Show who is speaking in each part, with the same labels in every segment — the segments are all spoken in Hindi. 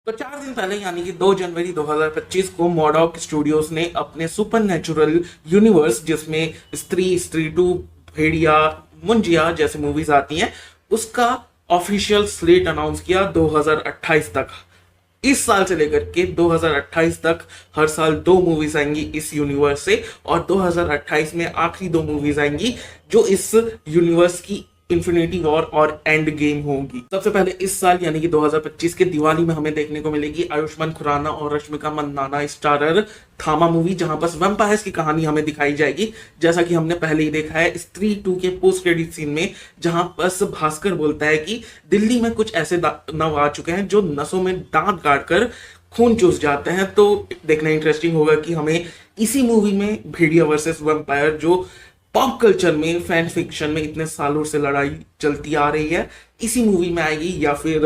Speaker 1: तो 4 दिन पहले यानी कि 2 जनवरी 2025 को मॉडॉक स्टूडियोज ने अपने सुपरनैचुरल यूनिवर्स, जिसमें स्त्री टू, भेड़िया, मुंजिया जैसे मूवीज आती हैं, उसका ऑफिशियल स्लेट अनाउंस किया 2028 तक। इस साल से लेकर के 2028 तक हर साल 2 मूवीज आएंगी इस यूनिवर्स से, और 2028 में आखिरी 2 मूवीज आएंगी जो इस यूनिवर्स की इन्फिनिटी वॉर और एंड गेम होंगी। सबसे पहले इस साल यानी कि 2025 के दिवाली में हमें देखने को मिलेगी आयुष्मान खुराना और रश्मिका मंदाना स्टारर थामा मूवी, जहां पर वैम्पायर्स की कहानी हमें दिखाई जाएगी, जैसा कि हमने पहले ही देखा है स्त्री 2 के पोस्ट क्रेडिट सीन में, जहां बस भास्कर बोलता है कि दिल्ली में कुछ ऐसे नव आ चुके हैं जो नसों में दांत गाड़ कर खून चूस जाते हैं। तो देखना इंटरेस्टिंग होगा कि हमें इसी मूवी में भेड़िया वर्सेस वैम्पायर, जो पॉप कल्चर में, फैन फिक्शन में इतने सालों से लड़ाई चलती आ रही है, इसी मूवी में आएगी या फिर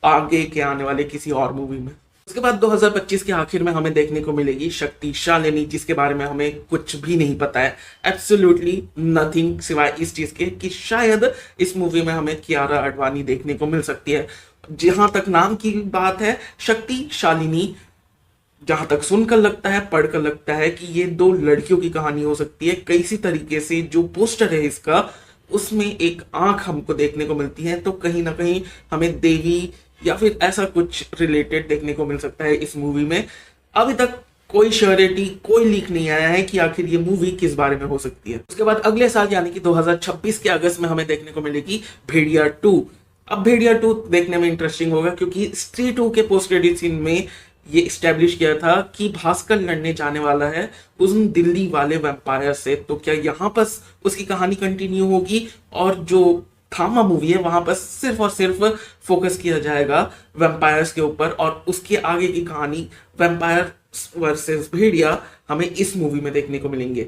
Speaker 1: आगे के आने वाले किसी और मूवी में। उसके बाद 2025 के आखिर में हमें देखने को मिलेगी शक्ति शालिनी, जिसके बारे में हमें कुछ भी नहीं पता है, एब्सोल्युटली नथिंग, सिवाय इस चीज के कि शायद इस मूवी में हमें कियारा आडवाणी देखने को मिल सकती है। जहां तक नाम की बात है, शक्ति शालिनी, जहां तक सुनकर लगता है, पढ़कर लगता है कि ये 2 लड़कियों की कहानी हो सकती है। कैसी तरीके से जो पोस्टर है इसका, उसमें एक आंख हमको देखने को मिलती है, तो कहीं ना कहीं हमें देवी या फिर ऐसा कुछ रिलेटेड देखने को मिल सकता है इस मूवी में। अभी तक कोई श्योरिटी, कोई लीक नहीं आया है कि आखिर ये मूवी किस बारे में हो सकती है। उसके बाद अगले साल यानी कि 2026 के अगस्त में हमें देखने को मिलेगी भेड़िया 2। अब भेड़िया 2 देखने में इंटरेस्टिंग होगा क्योंकि स्त्री 2 के पोस्ट क्रेडिट सीन में ये इस्टेब्लिश किया था कि भास्कर लड़ने जाने वाला है उन दिल्ली वाले वैम्पायर से। तो क्या यहाँ पर उसकी कहानी कंटिन्यू होगी, और जो थामा मूवी है वहां पर सिर्फ और सिर्फ फोकस किया जाएगा वैम्पायर्स के ऊपर, और उसके आगे की कहानी वैम्पायर वर्सेस भेड़िया हमें इस मूवी में देखने को मिलेंगे।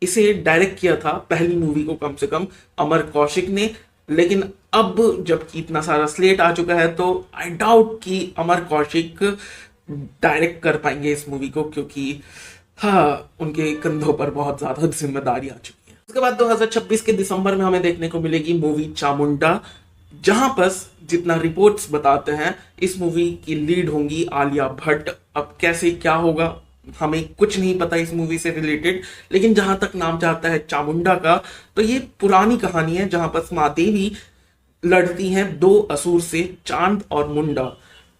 Speaker 1: इसे डायरेक्ट किया था पहली मूवी को कम से कम अमर कौशिक ने, लेकिन अब जबकि इतना सारा स्लेट आ चुका है तो आई डाउट कि अमर कौशिक डायरेक्ट कर पाएंगे इस मूवी को, क्योंकि हाँ, उनके कंधों पर बहुत ज्यादा जिम्मेदारी आ चुकी है। उसके बाद 2026 के दिसंबर में हमें देखने को मिलेगी मूवी चामुंडा, जहां पर जितना रिपोर्ट्स बताते हैं इस मूवी की लीड होंगी आलिया भट्ट। अब कैसे क्या होगा हमें कुछ नहीं पता इस मूवी से रिलेटेड, लेकिन जहां तक नाम चाहता है चामुंडा का, तो ये पुरानी कहानी है जहां पर माँ देवी लड़ती हैं 2 असुर से, चांद और मुंडा,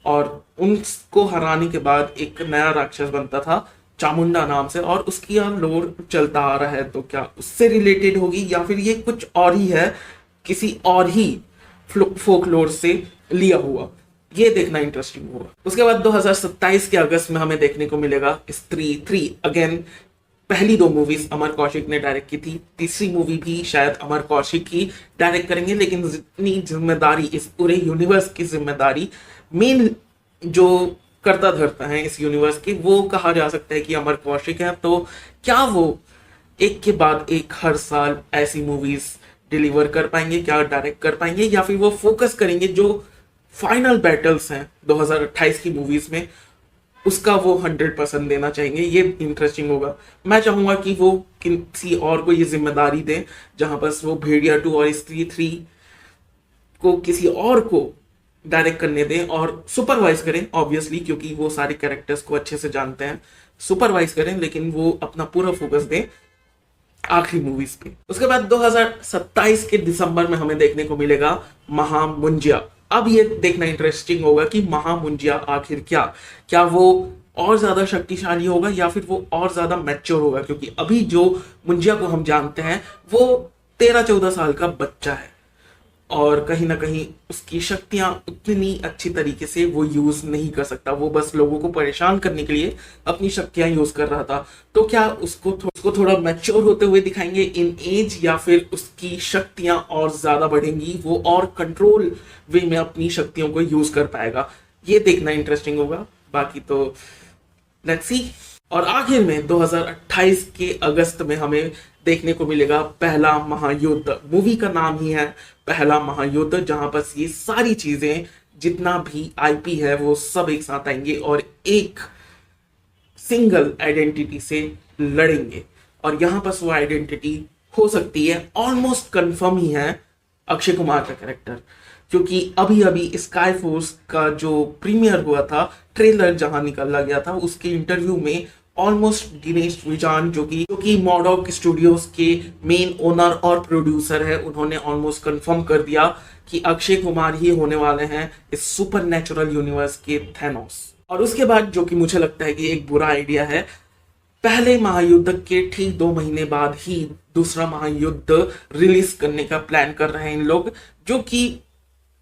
Speaker 1: और उनको हराने के बाद एक नया राक्षस बनता था चामुंडा नाम से, और उसकी यहाँ लोर चलता आ रहा है। तो क्या उससे रिलेटेड होगी या फिर ये कुछ और ही है, किसी और ही फोकलोर से लिया हुआ, ये देखना इंटरेस्टिंग होगा। उसके बाद 2027 के अगस्त में हमें देखने को मिलेगा स्त्री 3। अगेन पहली 2 मूवीज अमर कौशिक ने डायरेक्ट की थी, तीसरी मूवी भी शायद अमर कौशिक ही डायरेक्ट करेंगे, लेकिन जितनी जिम्मेदारी, इस पूरे यूनिवर्स की जिम्मेदारी मेन जो करता धरता है इस यूनिवर्स की, वो कहा जा सकता है कि अमर कौशिक है। तो क्या वो एक के बाद एक हर साल ऐसी मूवीज डिलीवर कर पाएंगे, क्या डायरेक्ट कर पाएंगे, या फिर वो फोकस करेंगे जो फाइनल बैटल्स हैं 2028 की मूवीज में, उसका वो 100% देना चाहेंगे। ये इंटरेस्टिंग होगा। मैं चाहूंगा कि वो किसी और को ये जिम्मेदारी दें, जहां पर वो भेड़िया 2 और स्त्री 3 को किसी और को डायरेक्ट करने दें और सुपरवाइज करें, ऑब्वियसली, क्योंकि वो सारे कैरेक्टर्स को अच्छे से जानते हैं, सुपरवाइज करें, लेकिन वो अपना पूरा फोकस दें आखिरी मूवीज पे। उसके बाद 2027 के दिसंबर में हमें देखने को मिलेगा महामुंजिया। अब ये देखना इंटरेस्टिंग होगा कि महामुंजिया आखिर क्या वो और ज्यादा शक्तिशाली होगा या फिर वो और ज्यादा मैच्योर होगा, क्योंकि अभी जो मुंजिया को हम जानते हैं वो 13-14 साल का बच्चा है, और कहीं ना कहीं उसकी शक्तियां उतनी अच्छी तरीके से वो यूज नहीं कर सकता। वो बस लोगों को परेशान करने के लिए अपनी शक्तियां यूज कर रहा था। तो क्या उसको थोड़ा मैच्योर होते हुए दिखाएंगे इन एज, या फिर उसकी शक्तियां और ज्यादा बढ़ेंगी, वो और कंट्रोल वे में अपनी शक्तियों को यूज कर पाएगा? ये देखना इंटरेस्टिंग होगा। बाकी तो लेट्स सी। और आखिर में 2028 के अगस्त में हमें देखने को मिलेगा पहला महायुद्ध। मूवी का नाम ही है पहला महायुद्ध, जहां पर ये सारी चीजें, जितना भी आईपी है, वो सब एक साथ आएंगे और एक सिंगल आइडेंटिटी से लड़ेंगे। और यहां पर वो आइडेंटिटी हो सकती है, ऑलमोस्ट कंफर्म ही है, अक्षय कुमार का कैरेक्टर, क्योंकि अभी अभी स्काई फोर्स का जो प्रीमियर हुआ था, ट्रेलर जहां निकाला गया था, उसके इंटरव्यू में ऑलमोस्ट दिनेश विजान जो कि मॉडॉक स्टूडियोज के मेन ओनर और प्रोड्यूसर है, उन्होंने ऑलमोस्ट कंफर्म कर दिया कि अक्षय कुमार ही होने वाले हैं इस सुपर नेचुरल यूनिवर्स के थैनोस। और उसके बाद जो कि मुझे लगता है कि एक बुरा आइडिया है, पहले महायुद्ध के ठीक 2 महीने बाद ही दूसरा महायुद्ध रिलीज करने का प्लान कर रहे हैं इन लोग, जो कि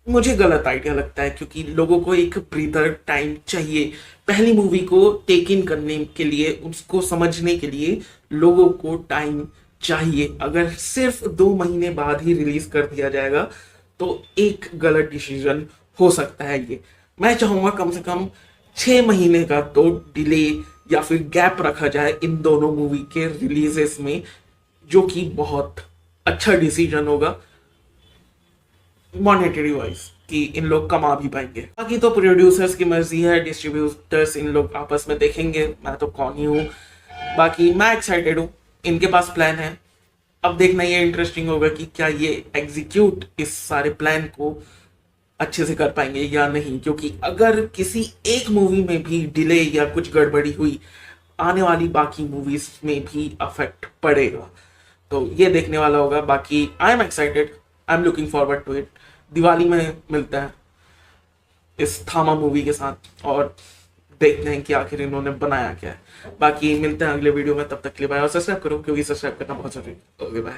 Speaker 1: मुझे गलत आइडिया लगता है, क्योंकि लोगों को एक ब्रीदर टाइम चाहिए। पहली मूवी को टेक इन करने के लिए, उसको समझने के लिए लोगों को टाइम चाहिए। अगर सिर्फ 2 महीने बाद ही रिलीज कर दिया जाएगा तो एक गलत डिसीजन हो सकता है ये। मैं चाहूंगा कम से कम 6 महीने का तो डिले या फिर गैप रखा जाए इन दोनों मूवी के रिलीजेस में, जो कि बहुत अच्छा डिसीजन होगा मॉनेटरी वाइज, कि इन लोग कमा भी पाएंगे। बाकी तो प्रोड्यूसर्स की मर्जी है, डिस्ट्रीब्यूटर्स इन लोग आपस में देखेंगे, मैं तो कौन ही हूँ। बाकी मैं एक्साइटेड हूँ, इनके पास प्लान है। अब देखना ये इंटरेस्टिंग होगा कि क्या ये एग्जीक्यूट इस सारे प्लान को अच्छे से कर पाएंगे या नहीं, क्योंकि अगर किसी एक मूवी में भी डिले या कुछ गड़बड़ी हुई, आने वाली बाकी मूवीज में भी अफेक्ट पड़ेगा। तो ये देखने वाला होगा। बाकी I am excited, I am looking forward to it. Diwali में मिलता है इस थामा मूवी के साथ और देखते हैं कि आखिर इन्होंने बनाया क्या है। बाकी मिलते हैं अगले वीडियो में, तब तक के लिए बाय, और सब्सक्राइब करो क्योंकि सब्सक्राइब करना बहुत जरूरी है। Okay bye.